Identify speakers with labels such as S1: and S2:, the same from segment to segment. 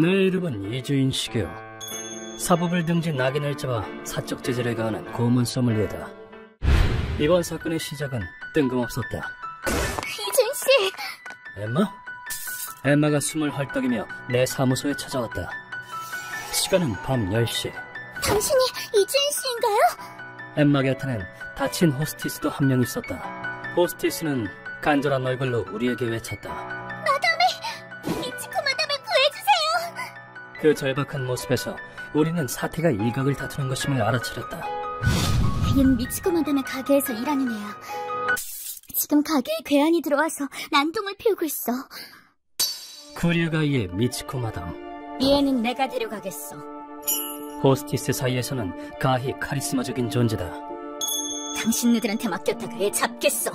S1: 내 이름은 이주인식이요. 사법을 등진 낙인을 잡아 사적 제재를 가하는 고문 소믈리에다. 이번 사건의 시작은 뜬금없었다.
S2: 이주인씨!
S1: 엠마? 엠마가 숨을 헐떡이며 내 사무소에 찾아왔다. 시간은 밤 10시.
S2: 당신이 이주인씨인가요?
S1: 엠마 곁에는 다친 호스티스도 한 명 있었다. 호스티스는 간절한 얼굴로 우리에게 외쳤다.
S2: 마담이! 미치코 마담을 구해주세요!
S1: 그 절박한 모습에서 우리는 사태가 일각을 다투는 것임을 알아차렸다.
S2: 얘는 미치코 마담의 가게에서 일하는 애야. 지금 가게에 괴한이 들어와서 난동을 피우고 있어.
S1: 쿠리아가이의 미치코 마담.
S2: 이 애는 내가 데려가겠어.
S1: 호스티스 사이에서는 가히 카리스마적인 존재다.
S2: 당신네들한테 맡겼다가 애 잡겠어.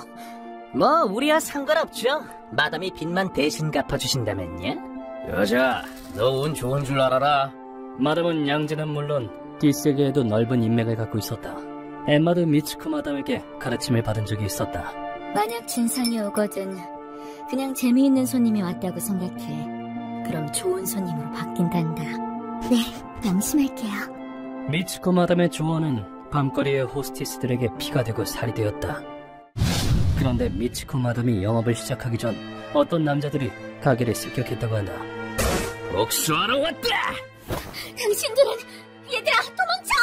S3: 뭐 우리야 상관없죠. 마담이 빚만 대신 갚아주신다면요.
S4: 여자, 너 운 좋은 줄 알아라.
S1: 마담은 양지는 물론 뒷세계에도 넓은 인맥을 갖고 있었다. 엠마도 미츠코 마담에게 가르침을 받은 적이 있었다.
S2: 만약 진상이 오거든 그냥 재미있는 손님이 왔다고 생각해. 그럼 좋은 손님으로 바뀐단다. 네, 명심할게요.
S1: 미츠코 마담의 조언은 밤거리의 호스티스들에게 피가 되고 살이 되었다. 그런데 미츠코 마담이 영업을 시작하기 전 어떤 남자들이 가게를 습격했다고 한다.
S4: 복수하러 왔다!
S2: 당신들은 얘들아 도망쳐!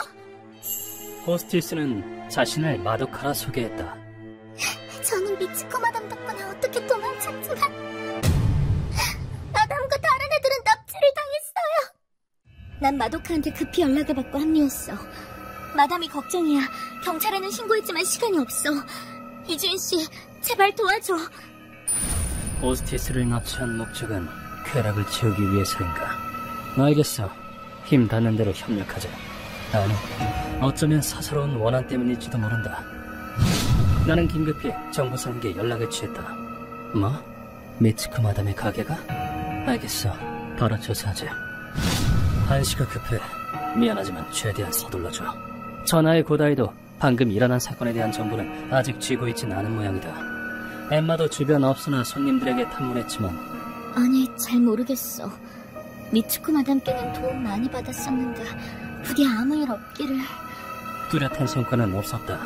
S1: 호스티스는 자신을 마도카라 소개했다.
S2: 저는 미치코 마담 덕분에 어떻게 도망쳤지만 마담과 다른 애들은 납치를 당했어요. 난 마도카한테 급히 연락을 받고 합류했어. 마담이 걱정이야. 경찰에는 신고했지만 시간이 없어. 이주인씨 제발 도와줘.
S1: 호스티스를 납치한 목적은 쾌락을 채우기 위해서인가? 알겠어. 힘 닿는 대로 협력하자. 아니, 어쩌면 사사로운 원한 때문일지도 모른다. 나는 긴급히 정보상에게 연락을 취했다. 뭐? 미츠코 마담의 가게가? 알겠어. 바로 조사하자. 한시가 급해. 미안하지만 최대한 서둘러줘. 전하의 고다이도 방금 일어난 사건에 대한 정보는 아직 쥐고 있진 않은 모양이다. 엠마도 주변 업소나 손님들에게 탐문했지만
S2: 아니, 잘 모르겠어. 미츠코 마담께는 도움 많이 받았었는데 부디 아무 일 없기를.
S1: 뚜렷한 성과는 없었다.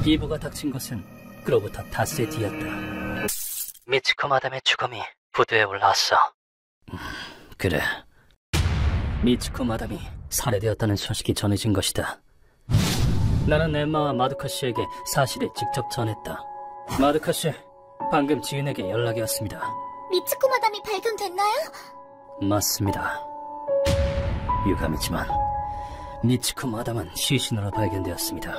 S1: 비보가 닥친 것은 그로부터 닷새 뒤였다. 미츠코 마담의 죽음이 부두에 올라왔어. 그래. 미츠코 마담이 살해되었다는 소식이 전해진 것이다. 나는 엠마와 마두카 씨에게 사실을 직접 전했다. 마두카 씨, 방금 지인에게 연락이 왔습니다.
S2: 미츠코 마담이 발견됐나요?
S1: 맞습니다. 유감이지만 미츠코 마담은 시신으로 발견되었습니다.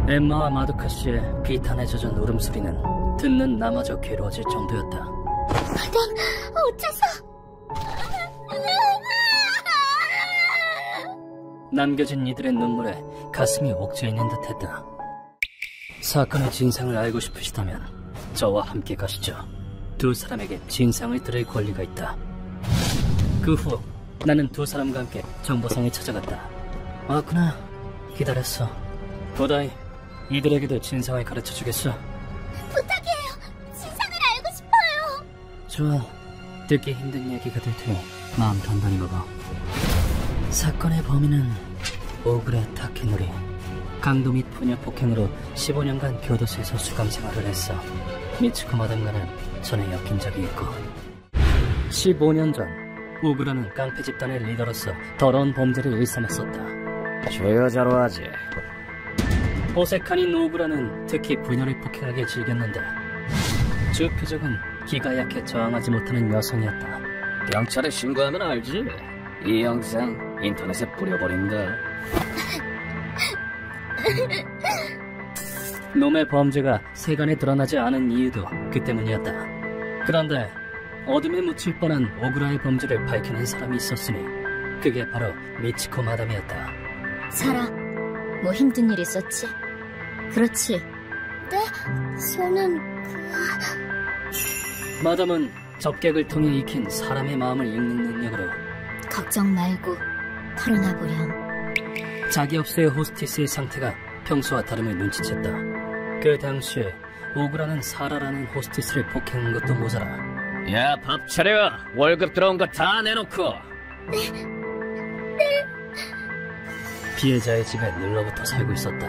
S1: 엠마와 마두카 씨의 비탄에 젖은 울음소리는 듣는 나마저 괴로워질 정도였다.
S2: 마담, 어째서?
S1: 남겨진 이들의 눈물에 가슴이 옥죄있는 듯했다. 사건의 진상을 알고 싶으시다면 저와 함께 가시죠. 두 사람에게 진상을 들을 권리가 있다. 그 후 나는 두 사람과 함께 정보상에 찾아갔다. 왔구나. 기다렸어. 고다이, 이들에게도 진상을 가르쳐주겠어?
S2: 부탁해요. 진상을 알고 싶어요.
S1: 좋아. 듣기 힘든 얘기가 될 테니 마음 단단히 먹어. 사건의 범인은 오그레 타케노리. 강도 및 부녀 폭행으로 15년간 교도소에서 수감 생활을 했어. 미츠코 마담과는 전에 엮인 적이 있고 15년 전 오그라는 깡패 집단의 리더로서 더러운 범죄를 일삼았었다.
S4: 저 여자로 하지.
S1: 호색한인 오그라는 특히 부녀를 폭행하게 즐겼는데 주 표적은 기가 약해 저항하지 못하는 여성이었다.
S4: 경찰에 신고하면 알지. 이 영상 인터넷에 뿌려버린다.
S1: 놈의 범죄가 세간에 드러나지 않은 이유도 그 때문이었다. 그런데 어둠에 묻힐 뻔한 오그라의 범죄를 밝혀낸 사람이 있었으니 그게 바로 미치코 마담이었다.
S2: 사라, 뭐 힘든 일 있었지? 그렇지. 네? 저는
S1: 마담은 접객을 통해 익힌 사람의 마음을 읽는 능력으로
S2: 걱정 말고 털어놔보렴.
S1: 자기 업소의 호스티스의 상태가 평소와 다름을 눈치챘다. 그 당시에 오그라는 사라라는 호스티스를 폭행한 것도 모자라
S4: 야, 밥 차려. 월급 들어온 거 다 내놓고.
S1: 피해자의 집에 늘러붙어 살고 있었다.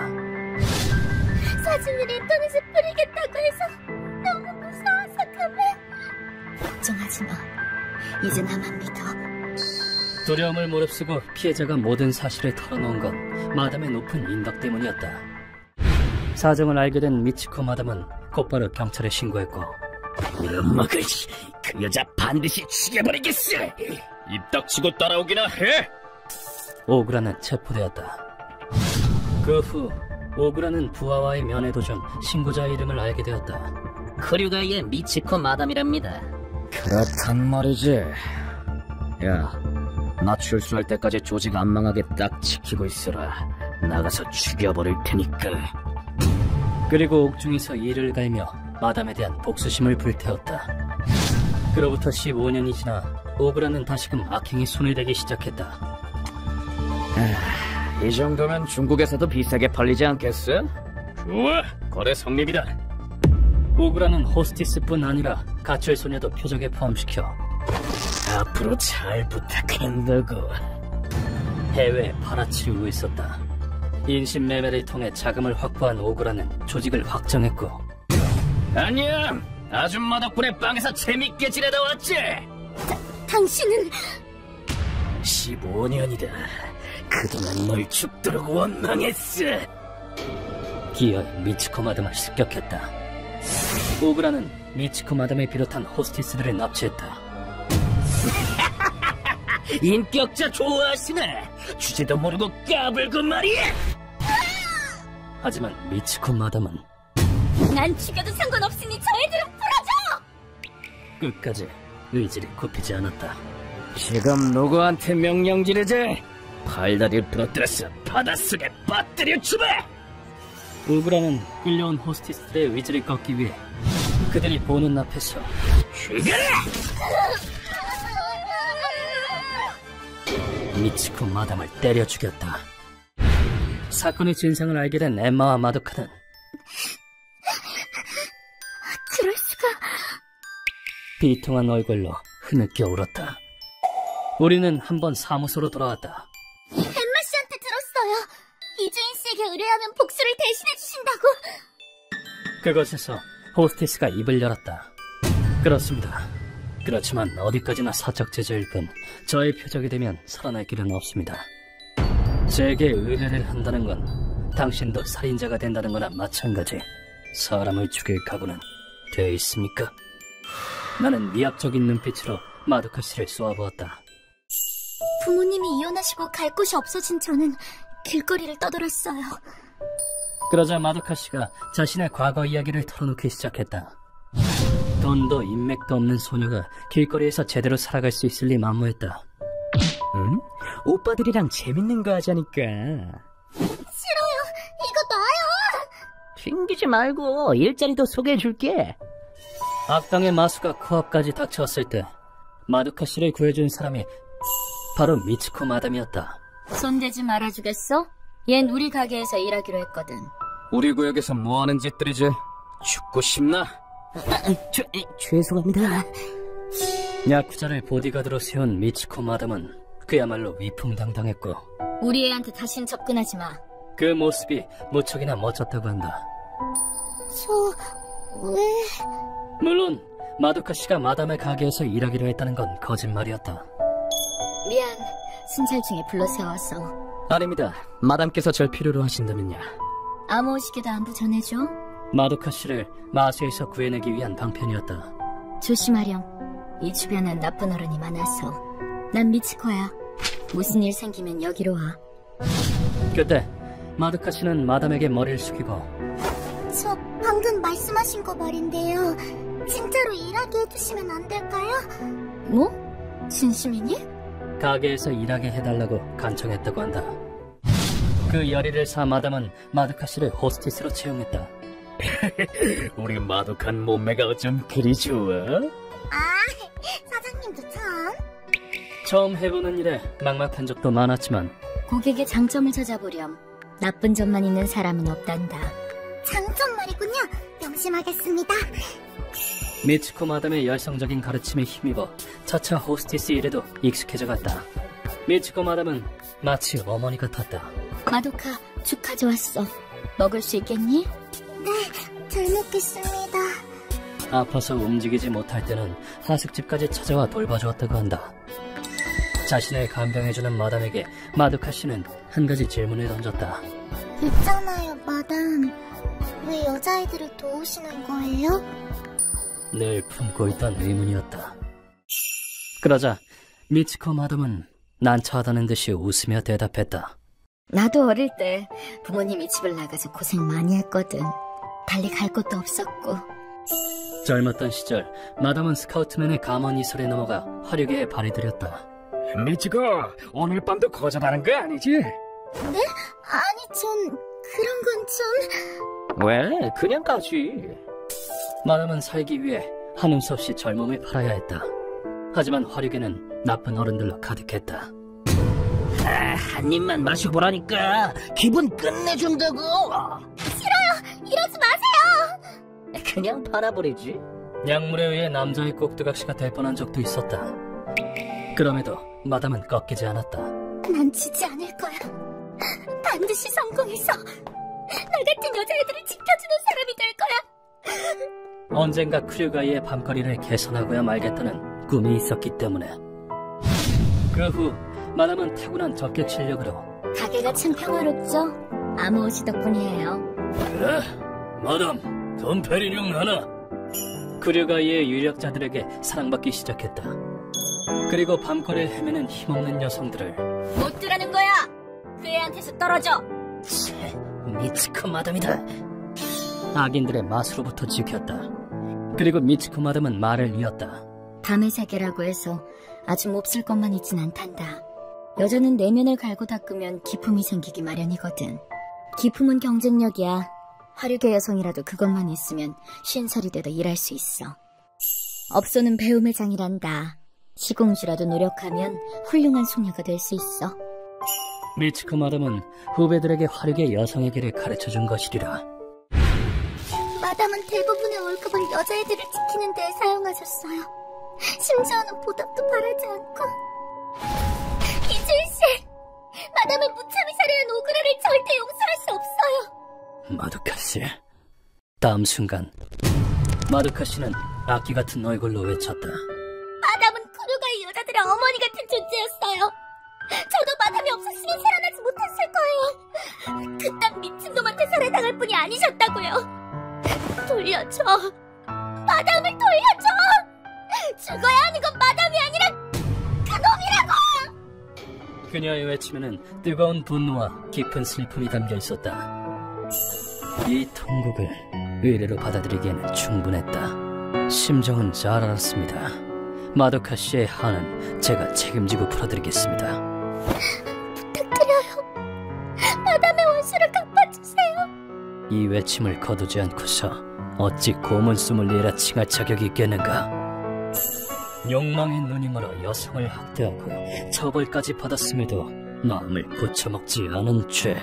S2: 사진을 인터넷에 뿌리겠다고 해서 너무 무서워서 그만. 걱정하지 마. 이제 나만 믿어.
S1: 두려움을 무릅쓰고 피해자가 모든 사실을 털어놓은 건 마담의 높은 인덕 때문이었다. 사정을 알게 된 미치코 마담은 곧바로 경찰에 신고했고,
S4: 이런 먹을, 그 여자 반드시 죽여버리겠어. 입 닥치고 따라오기나 해.
S1: 오그라는 체포되었다. 그 후 오그라는 부하와의 면회도 중 신고자의 이름을 알게 되었다.
S3: 크류가이의 미치코 마담이랍니다.
S4: 그렇단 말이지. 야, 나 출소할 때까지 조직 안 망하게 딱 지키고 있어라. 나가서 죽여버릴 테니까.
S1: 그리고 옥중에서 이를 갈며 마담에 대한 복수심을 불태웠다. 그로부터 15년이 지나 오그라는 다시금 악행에 손을 대기 시작했다.
S4: 이 정도면 중국에서도 비싸게 팔리지 않겠어? 좋아, 거래 성립이다.
S1: 오그라는 호스티스뿐 아니라 가출 소녀도 표적에 포함시켜
S4: 앞으로 잘 부탁한다고.
S1: 해외에 팔아치우고 있었다. 인신매매를 통해 자금을 확보한 오그라는 조직을 확장했고,
S4: 안녕! 아줌마 덕분에 빵에서 재밌게 지내다 왔지?
S2: 당신은
S4: 15년이다. 그동안 널 죽도록 원망했어.
S1: 기어이 미치코 마담을 습격했다. 오그라는 미치코 마담을 비롯한 호스티스들을 납치했다.
S4: 인격자 좋아하시네. 주제도 모르고 까불고 말이야.
S1: 하지만 미치코 마담은
S2: 난 죽여도 상관없으니 저 애들은 풀어줘!
S1: 끝까지 의지를 굽히지 않았다.
S4: 지금 누구한테 명령 지르지? 팔다리를 부러뜨려서 바닷속에 빠뜨려 주마!
S1: 오그라는 끌려온 호스티스들의 의지를 꺾기 위해 그들이 보는 앞에서
S4: 죽여라!
S1: 미치코 마담을 때려 죽였다. 사건의 진상을 알게 된 엠마와 마도카는
S2: 그럴 수가...
S1: 비통한 얼굴로 흐느껴 울었다. 우리는 한번 사무소로 돌아왔다.
S2: 엠마 씨한테 들었어요. 이주인 씨에게 의뢰하면 복수를 대신해 주신다고.
S1: 그곳에서 호스티스가 입을 열었다. 그렇습니다. 그렇지만 어디까지나 사적 제재일 뿐 저의 표적이 되면 살아날 길은 없습니다. 제게 의뢰를 한다는 건 당신도 살인자가 된다는 거나 마찬가지. 사람을 죽일 각오는 되어 있습니까? 나는 미학적인 눈빛으로 마도카 씨를 쏘아보았다.
S2: 부모님이 이혼하시고 갈 곳이 없어진 저는 길거리를 떠돌았어요.
S1: 그러자 마도카 씨가 자신의 과거 이야기를 털어놓기 시작했다. 돈도 인맥도 없는 소녀가 길거리에서 제대로 살아갈 수 있을 리 만무했다.
S3: 응? 오빠들이랑 재밌는 거 하자니까.
S2: 싫어요. 이거 놔요.
S3: 튕기지 말고 일자리도 소개해줄게.
S1: 악당의 마수가 코앞까지 닥쳤을 때 마도카 씨를 구해준 사람이 바로 미치코 마담이었다.
S2: 손대지 말아주겠어? 얜 우리 가게에서 일하기로 했거든.
S4: 우리 구역에서 뭐하는 짓들이지? 죽고 싶나?
S3: 죄송합니다.
S1: 야쿠자를 보디가드로 세운 미치코 마담은 그야말로 위풍당당했고,
S2: 우리 애한테 다신 접근하지 마.
S1: 그 모습이 무척이나 멋졌다고 한다.
S2: 왜...
S1: 물론 마도카 씨가 마담의 가게에서 일하기로 했다는 건 거짓말이었다.
S2: 미안. 순찰 중에 불러세워서.
S4: 아닙니다. 마담께서 절 필요로 하신다면요.
S2: 암호시계도 안부 전해줘.
S1: 마도카 씨를 마수에서 구해내기 위한 방편이었다.
S2: 조심하렴. 이 주변엔 나쁜 어른이 많아서. 난 미치코야. 무슨 일 생기면 여기로 와.
S1: 그때 마도카 씨는 마담에게 머리를 숙이고,
S2: 저 방금 말씀하신 거 말인데요. 진짜로 일하게 해주시면 안 될까요? 뭐? 진심이니?
S1: 가게에서 일하게 해달라고 간청했다고 한다. 그 열의를 사 마담은 마도카 씨를 호스티스로 채용했다.
S4: 우리 마독한 몸매가 어쩜 그리 좋아?
S2: 사장님도 참.
S1: 처음 해보는 일에 막막한 적도 많았지만
S2: 고객의 장점을 찾아보렴. 나쁜 점만 있는 사람은 없단다. 장점 말이군요. 명심하겠습니다.
S1: 미츠코 마담의 열성적인 가르침에 힘입어 차차 호스티스 일에도 익숙해져 갔다. 미츠코 마담은 마치 어머니 같았다.
S2: 마도카, 죽 가져왔어. 먹을 수 있겠니? 네, 잘 먹겠습니다.
S1: 아파서 움직이지 못할 때는 하숙집까지 찾아와 돌봐주었다고 한다. 자신을 간병해주는 마담에게 마도카 씨는 한 가지 질문을 던졌다.
S2: 있잖아요, 마담. 왜 여자애들을 도우시는 거예요?
S1: 늘 품고 있던 의문이었다. 그러자 미츠코 마담은 난처하다는 듯이 웃으며 대답했다.
S2: 나도 어릴 때 부모님이 집을 나가서 고생 많이 했거든. 달리 갈 곳도 없었고.
S1: 젊었던 시절 마담은 스카우트맨의 감언 이설에 넘어가 화류계에 발이 들였다.
S4: 미치고 오늘 밤도 거절하는 거 아니지?
S2: 네? 아니, 전 그런 건 좀...
S4: 왜? 그냥 가지.
S1: 마담은 살기 위해 한음 수 없이 젊음을 팔아야 했다. 하지만 화류계는 나쁜 어른들로 가득했다.
S4: 한 입만 마셔보라니까. 기분 끝내준다고.
S2: 싫어요! 이러지 마세요!
S4: 그냥 팔아버리지.
S1: 약물에 의해 남자의 꼭두각시가 될 뻔한 적도 있었다. 그럼에도 마담은 꺾이지 않았다.
S2: 난 지지 않을 거야. 반드시 성공해서 나 같은 여자애들을 지켜주는 사람이 될 거야.
S1: 언젠가 크류가이의 밤거리를 개선하고야 말겠다는 꿈이 있었기 때문에. 그 후 마담은 타고난 적개 실력으로
S2: 가게가 참 평화롭죠? 아모오시 덕분이에요.
S1: 그래? 마담, 덤페리뇽 하나. 크류가이의 유력자들에게 사랑받기 시작했다. 그리고 밤거리를 헤매는 힘없는 여성들을
S2: 못 들라는 거야! 그 애한테서 떨어져!
S1: 미츠코 마담이다. 악인들의 맛으로부터 지켰다. 그리고 미츠코 마담은 말을 이었다.
S2: 밤의 세계라고 해서 아주 몹쓸 것만 있진 않단다. 여자는 내면을 갈고 닦으면 기품이 생기기 마련이거든. 기품은 경쟁력이야. 화류계 여성이라도 그것만 있으면 신설이 돼도 일할 수 있어. 업소는 배움의 장이란다. 시공주라도 노력하면 훌륭한 숙녀가 될 수 있어.
S1: 미츠코 마담은 후배들에게 화류계 여성의 길을 가르쳐준 것이리라.
S2: 마담은 대부분의 월급을 여자애들을 지키는 데에 사용하셨어요. 심지어는 보답도 바라지 않고. 이주일씨, 마담은 무참히 살해한 오그라를 절대 용서할 수 없어요.
S1: 마도카씨. 다음 순간 마도카 씨는 악기 같은 얼굴로 외쳤다.
S2: 마담은 크루가의 여자들의 어머니 같은 존재였어요. 저도 마담이 없었으면 살아나지 못했을 거예요. 그딴 미친놈한테 살해당할 뿐이 아니셨다고요. 돌려줘. 마담을 돌려줘. 죽어야 하는 건 마담이 아니라 그놈이라고.
S1: 그녀의 외침에는 뜨거운 분노와 깊은 슬픔이 담겨 있었다. 이 통곡을 의뢰로 받아들이기에는 충분했다. 심정은 잘 알았습니다. 마도카 씨의 한은 제가 책임지고 풀어드리겠습니다.
S2: 부탁드려요. 마담의 원수를 갚아주세요.
S1: 이 외침을 거두지 않고서 어찌 고문 소믈리에라 칭할 자격이 있겠는가. 욕망의 눈이므로 여성을 학대하고 처벌까지 받았음에도 마음을 고쳐먹지 않은 죄.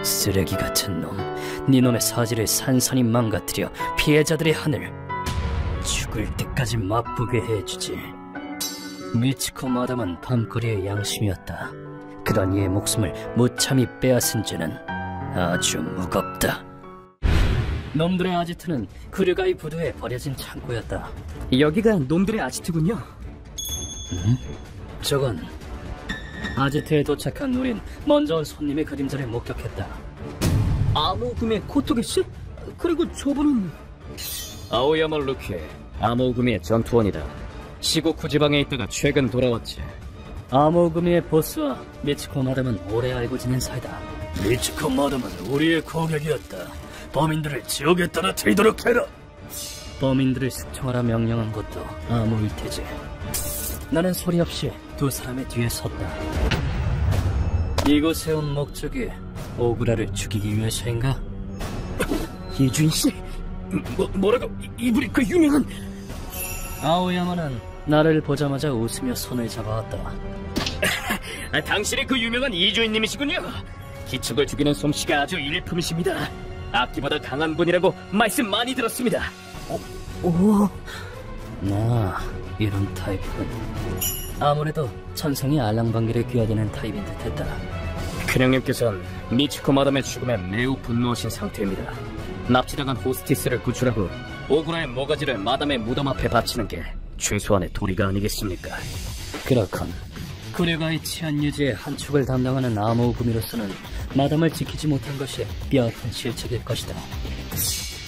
S1: 쓰레기 같은 놈, 네 놈의 사지를 산산히 망가뜨려 피해자들의 하늘 죽을 때까지 맛보게 해주지. 미츠코 마담은 밤거리의 양심이었다. 그런 이의 목숨을 무참히 빼앗은 죄는 아주 무겁다. 놈들의 아지트는 크류가이 부두에 버려진 창고였다.
S3: 여기가 놈들의 아지트군요.
S1: 저건 아지트에 도착한 우린 먼저 온 손님의 그림자를 목격했다.
S3: 아모금의 코토게 씨? 그리고 저분은
S4: 아오야마 루키, 아모구미의 전투원이다. 시고쿠 지방에 있다가 최근 돌아왔지.
S1: 아모구미의 보스와 미츠코 마담은 오래 알고 지낸 사이다. 미츠코 마담은 우리의 고객이었다. 범인들을 지옥에 떨어뜨리도록 해라. 범인들을 숙청하라 명령한 것도 아모일 테지. 나는 소리 없이 두 사람의 뒤에 섰다. 이곳에 온 목적이 오구라를 죽이기 위해서인가?
S3: 이주인 씨?
S4: 뭐라고? 이분이 그 유명한...
S1: 아오야마는 나를 보자마자 웃으며 손을 잡아왔다.
S4: 당신이 그 유명한 이주인님이시군요. 기척을 죽이는 솜씨가 아주 일품이십니다. 악기보다 강한 분이라고 말씀 많이 들었습니다.
S3: 오,
S1: 이런 타입은 아무래도 천성이 알랑방길에 귀화되는 타입인 듯했다.
S4: 큰형님께서는 미치코 마담의 죽음에 매우 분노하신 상태입니다. 납치당한 호스티스를 구출하고 오구라의 모가지를 마담의 무덤 앞에 바치는 게 최소한의 도리가 아니겠습니까?
S1: 그렇건 쿠류가의 치안 유지의 한 축을 담당하는 암호구미로서는 마담을 지키지 못한 것이 뼈아픈 실책일 것이다.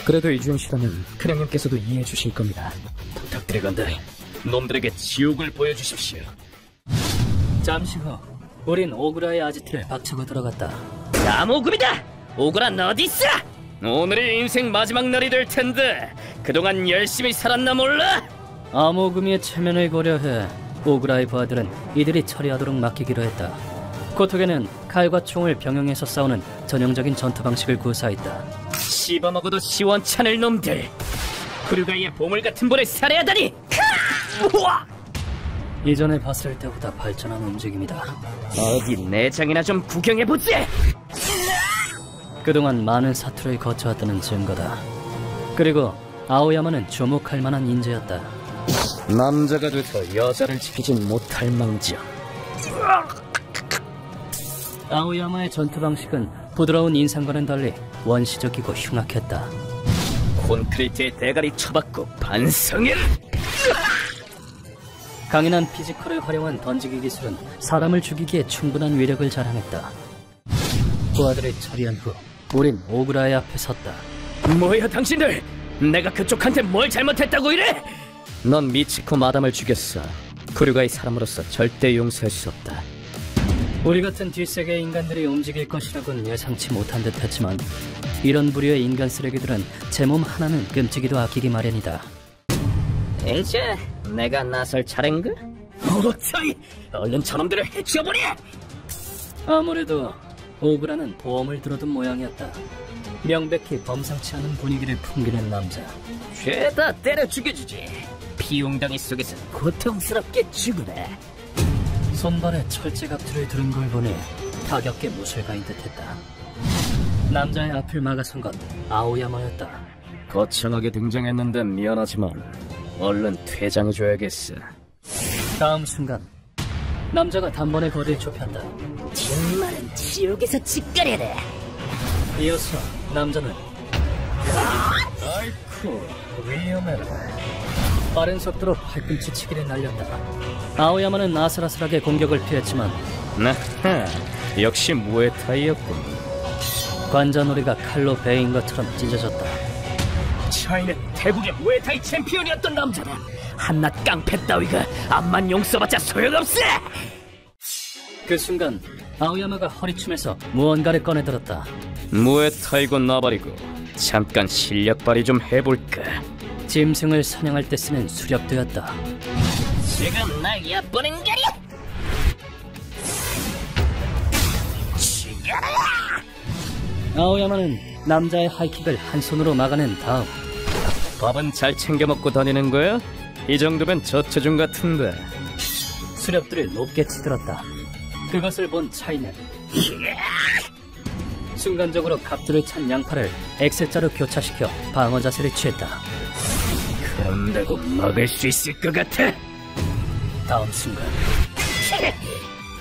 S4: 그래도 이주연 씨라면 큰형님께서도 이해해 주실 겁니다. 부탁드리건대 놈들에게 지옥을 보여주십시오.
S1: 잠시 후 우린 오구라의 아지트를 박차고 들어갔다.
S4: 암호금이다! 오구라는 어디 있어? 오늘이 인생 마지막 날이 될 텐데 그동안 열심히 살았나 몰라?
S1: 암호구미의 체면을 고려해 오구라의 부하들은 이들이 처리하도록 맡기기로 했다. 고토게는 칼과 총을 병용해서 싸우는 전형적인 전투 방식을 구사했다.
S4: 씹어먹어도 시원찮을 놈들! 쿠류가이의 보물 같은 볼을 살해하다니! 우와!
S1: 이전에 봤을 때보다 발전한 움직임이다.
S4: 어디 내장이나 좀 구경해보지!
S1: 그동안 많은 사투를 거쳐왔다는 증거다. 그리고 아오야마는 주목할 만한 인재였다.
S4: 남자가 돼서 여자를 지키진 못할 망정.
S1: 아오야마의 전투 방식은 부드러운 인상과는 달리 원시적이고 흉악했다.
S4: 콘크리트에 대가리 쳐박고 반성해!
S1: 강인한 피지컬을 활용한 던지기 기술은 사람을 죽이기에 충분한 위력을 자랑했다. 부하들을 처리한 후 우린 오구라의 앞에 섰다.
S4: 뭐야 당신들! 내가 그쪽한테 뭘 잘못했다고 이래! 넌 미치코 마담을 죽였어. 쿠류가의 사람으로서 절대 용서할 수 없다.
S1: 우리 같은 뒷세계의 인간들이 움직일 것이라고는 예상치 못한 듯했지만 이런 부류의 인간 쓰레기들은 제 몸 하나는 끔찍이도 아끼기 마련이다.
S4: 이제 내가 나설 차례인가? 어차피 얼른 저놈들을 해치워버려!
S1: 아무래도 오구라는 보험을 들어둔 모양이었다. 명백히 범상치 않은 분위기를 풍기는 남자.
S4: 죄다 때려 죽여주지. 피용덩이 속에서 고통스럽게 죽으래.
S1: 손발에 철제갑투를 들은 걸 보니 타격계 무술가인 듯했다. 남자의 앞을 막아선 건 아오야마였다.
S4: 거창하게 등장했는데 미안하지만 얼른 퇴장해줘야겠어.
S1: 다음 순간 남자가 단번에 거리를 좁혔다.
S3: 정말은 지옥에서 짓거려라.
S1: 이어서 남자는 아이쿠 위험해라. 빠른 속도로 팔꿈치 치기를 날렸다. 아오야마는 아슬아슬하게 공격을 피했지만
S4: 나하, 역시 무에타이였군.
S1: 관자놀이가 칼로 베인 것처럼 찢어졌다.
S4: 차이는 태국의 무에타이 챔피언이었던 남자다. 한낱 깡패 따위가 암만 용서받자 소용없어!
S1: 그 순간 아오야마가 허리춤에서 무언가를 꺼내들었다.
S4: 무에타이고 나발이고 잠깐 실력 발휘 좀 해볼까?
S1: 짐승을 사냥할 때 쓰는 수렵대였다.
S3: 지금 날 엿보는 거리! 죽여라!
S1: 아오야마는 남자의 하이킥을 한 손으로 막아낸 다음
S4: 밥은 잘 챙겨 먹고 다니는 거야? 이 정도면 저체중 같은데.
S1: 수렵들을 높게 치들었다. 그것을 본 차이는 순간적으로 갑들을 찬 양팔을 X자로 교차시켜 방어 자세를 취했다.
S4: 그런다고 막을 수 있을 것 같아?
S1: 다음 순간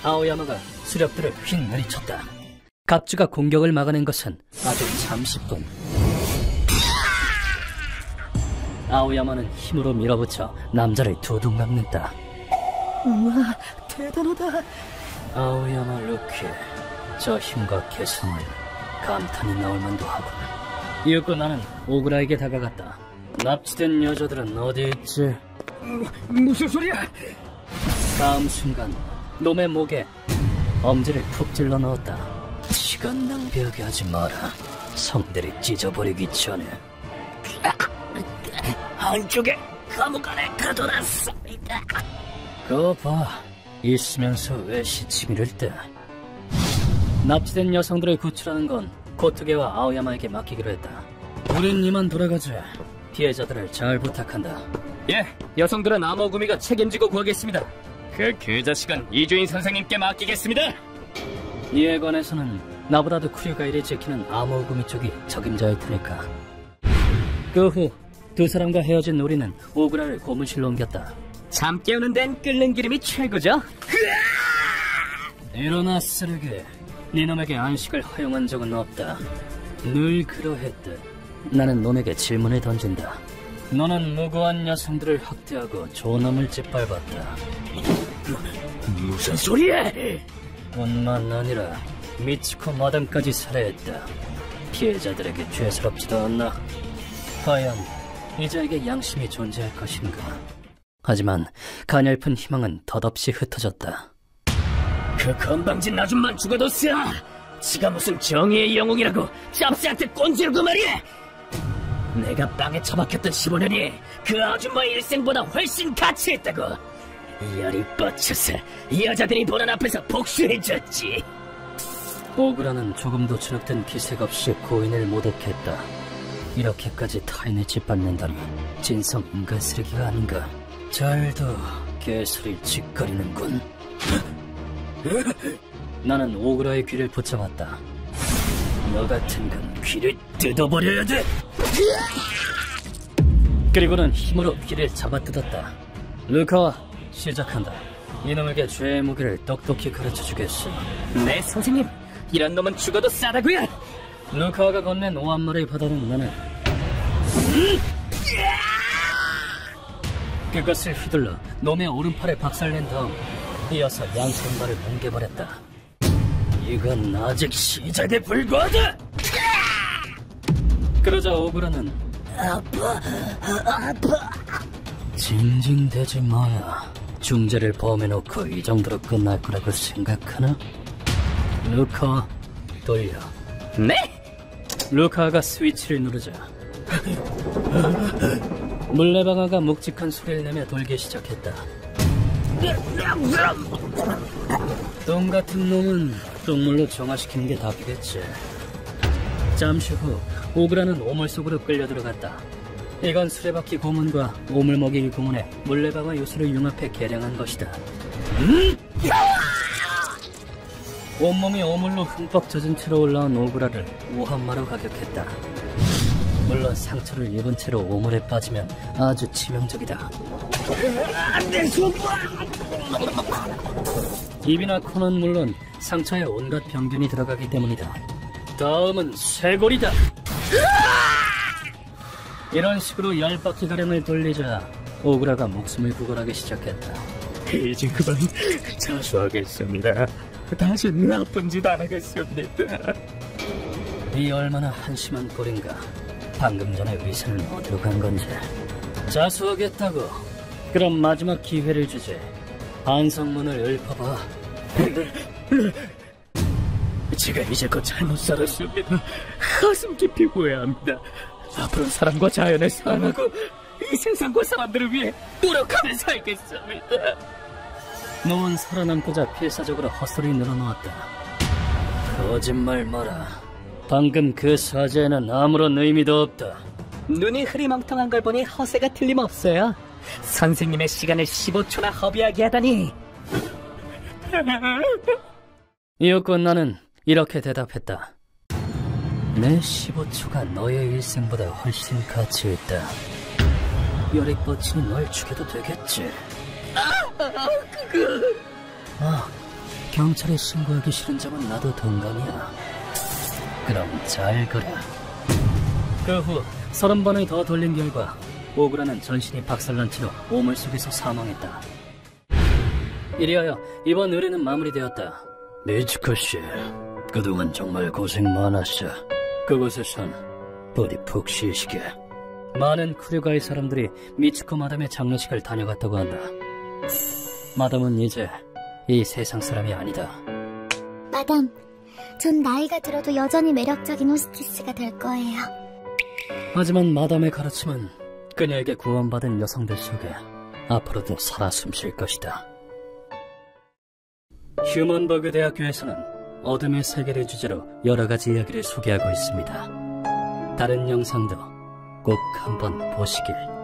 S1: 아오야마가 수렵들을 휙 내리쳤다. 갑주가 공격을 막아낸 것은 아주 잠시뿐. 아오야마는 힘으로 밀어붙여 남자를 두둑 막는다.
S3: 우와, 대단하다.
S1: 아오야마 루키, 저 힘과 개성을 감탄이 나올 만도 하군. 이윽고 나는 오그라에게 다가갔다. 납치된 여자들은 어디 있지?
S4: 무슨 소리야?
S1: 다음 순간 놈의 목에 엄지를 푹 찔러 넣었다. 시간 낭비하게 하지 마라. 성대를 찢어버리기 전에.
S3: 한쪽에 감옥 안에 가둬놨어.
S1: 그거 봐. 있으면서 왜 시치미를 때. 납치된 여성들을 구출하는 건 고토게와 아오야마에게 맡기기로 했다. 우린 이만 돌아가자. 피해자들을 잘 부탁한다.
S4: 예, 여성들은 암호구미가 책임지고 구하겠습니다. 그 개자식은 이주인 선생님께 맡기겠습니다.
S1: 이에 관해서는 나보다도 쿠류가이를 지키는 암호구미 쪽이 적임자일 테니까. 그 후 두 사람과 헤어진 우리는 오그라를 고문실로 옮겼다.
S3: 잠 깨우는 데는 끓는 기름이 최고죠?
S1: 일어나 쓰레기. 네 놈에게 안식을 허용한 적은 없다. 늘 그러했듯 나는 놈에게 질문을 던진다. 너는 무고한 여성들을 학대하고 존엄을 짓밟았다.
S4: 무슨 소리야?
S1: 뿐만 아니라 미츠코 마담까지 살해했다. 피해자들에게 죄스럽지도 않나? 과연 이자에게 양심이 존재할 것인가? 하지만 가냘픈 희망은 덧없이 흩어졌다.
S4: 그 건방진 아줌만 죽어도 쓰! 지가 무슨 정의의 영웅이라고 짭새한테 꼰지르고 말이야! 내가 빵에 처박혔던 15년이 그 아줌마의 일생보다 훨씬 가치했다고! 열이 뻗쳐서 여자들이 보는 앞에서 복수해줬지.
S1: 오그라는 조금도 주눅든 기색 없이 고인을 모독했다. 이렇게까지 타인을 짓밟는다니 진성 인간 쓰레기가 아닌가. 잘도 개소리를 짓거리는군. 나는 오그라의 귀를 붙잡았다. 너 같은 건 귀를 뜯어버려야 돼. 그리고는 힘으로 귀를 잡아뜯었다. 루카와 시작한다. 이놈에게 죄의 무게를 똑똑히 가르쳐주겠어.
S3: 네, 선생님. 이런 놈은 죽어도 싸다고요.
S1: 루카와가 건넨 오한마를 받아는 나는 그것을 휘둘러 놈의 오른팔에 박살낸 다음 이어서 양손발을 뭉개버렸다. 이건 아직 시작에 불과하다! 그러자 오그라는 아파. 징징대지 마야. 중재를 범해놓고 이 정도로 끝날 거라고 생각하나? 루카, 돌려.
S3: 네?
S1: 루카가 스위치를 누르자 물레방아가 묵직한 소리를 내며 돌기 시작했다. 똥 같은 놈은 똥물로 정화시키는 게 답이겠지. 잠시 후 오그라는 오물 속으로 끌려 들어갔다. 이건 수레바퀴 고문과 오물 먹이기 고문에 물레방아 요소를 융합해 개량한 것이다. 온몸이 오물로 흠뻑 젖은 채로 올라온 오그라를 오한마로 가격했다. 물론 상처를 입은 채로 오물에 빠지면 아주 치명적이다. 입이나 코는 물론 상처에 온갖 병균이 들어가기 때문이다. 다음은 쇄골이다. 이런 식으로 10바퀴가량을 돌리자 오그라가 목숨을 구걸하기 시작했다.
S4: 이제 그만 자수하겠습니다. 다시 나쁜 짓 안 하겠습니다.
S1: 이 얼마나 한심한 꼴인가. 방금 전에 의사는 어디로 간 건지. 자수하겠다고. 그럼 마지막 기회를 주지. 반성문을 읊어봐.
S4: 제가 이제껏 잘못 살았습니다. 가슴 깊이 후회합니다. 앞으로 사람과 자연을 사랑하고 이 세상과 사람들을 위해 노력하며 살겠습니다.
S1: 놈은 살아남고자 필사적으로 헛소리 늘어놓았다. 거짓말 마라. 방금 그 사죄에는 아무런 의미도 없다.
S3: 눈이 흐리멍텅한 걸 보니 허세가 틀림없어요. 선생님의 시간을 15초나 허비하게 하다니.
S1: 이윽고 나는 이렇게 대답했다. 내 15초가 너의 일생보다 훨씬 가치 있다. 열이 뻗치니 널 죽여도 되겠지. 경찰에 신고하기 싫은 점은 나도 동감이야. 그럼 잘 거라. 그 후 30번을 더 돌린 결과 오그라는 전신이 박살난 채로 오물 속에서 사망했다. 이리하여 이번 의뢰는 마무리되었다. 미츠코 씨, 그동안 정말 고생 많았어. 그곳에선 부디 푹 쉬시게. 많은 쿠류가의 사람들이 미츠코 마담의 장례식을 다녀갔다고 한다. 마담은 이제 이 세상 사람이 아니다.
S2: 마담, 전 나이가 들어도 여전히 매력적인 호스티스가 될 거예요.
S1: 하지만 마담의 가르침은 그녀에게 구원받은 여성들 속에 앞으로도 살아 숨쉴 것이다. 휴먼버그 대학교에서는 어둠의 세계를 주제로 여러 가지 이야기를 소개하고 있습니다. 다른 영상도 꼭 한번 보시길.